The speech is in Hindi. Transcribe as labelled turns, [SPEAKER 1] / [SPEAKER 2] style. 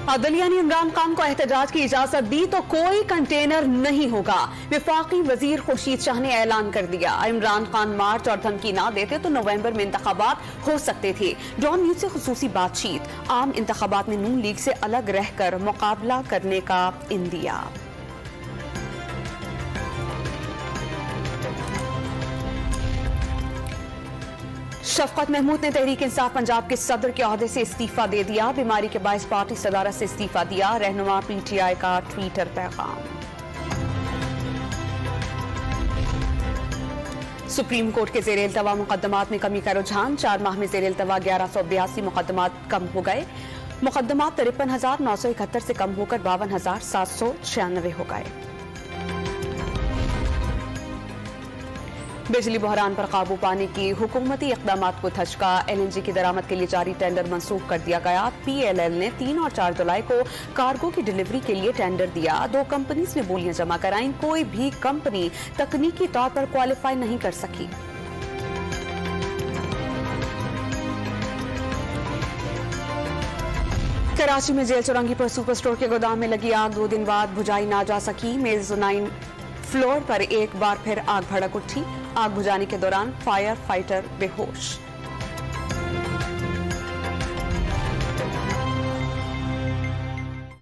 [SPEAKER 1] अदलिया ने इमरान खान को एहतजाज की इजाजत दी तो कोई कंटेनर नहीं होगा। वफाकी वजीर खुर्शीद शाह ने ऐलान कर दिया, इमरान खान मार्च और धमकी ना देते तो नवंबर में इंतखाबात हो सकते थे। डॉन न्यूज से खुसूसी बातचीत, आम इंतखाबात में नून लीग से अलग रहकर मुकाबला करने का इंदिया। शफकत महमूद ने तहरीक इंसाफ पंजाब के सदर के ओहदे से इस्तीफा दे दिया। बीमारी के बायस पार्टी सदारत से इस्तीफा दिया। रहनुमा पीटीआई का ट्विटर पैगाम। सुप्रीम कोर्ट के जेर इल्तवा मुकदमात में कमी का रुझान, 4 माह में जेर इल्तवा 1182 मुकदमात कम हो गए। मुकदमात 53,971 से कम होकर 52,796 हो गए। बिजली बहरान पर काबू पाने की हुकूमती इक़दामात को धचका, LNG की दरामद के लिए जारी टेंडर मंसूख कर दिया गया। PLL ने 3 और 4 जुलाई को कार्गो की डिलीवरी के लिए टेंडर दिया। 2 कंपनीज ने बोलियां जमा कराईं, कोई भी कंपनी तकनीकी तौर पर क्वालिफाई नहीं कर सकी। कराची में जेल चौरंगी पर सुपर स्टोर के गोदाम में लगी आग 2 दिन बाद बुझाई ना जा सकी। मेज़नाइन फ्लोर पर एक बार फिर आग भड़क उठी। आग बुझाने के दौरान फायर फाइटर बेहोश।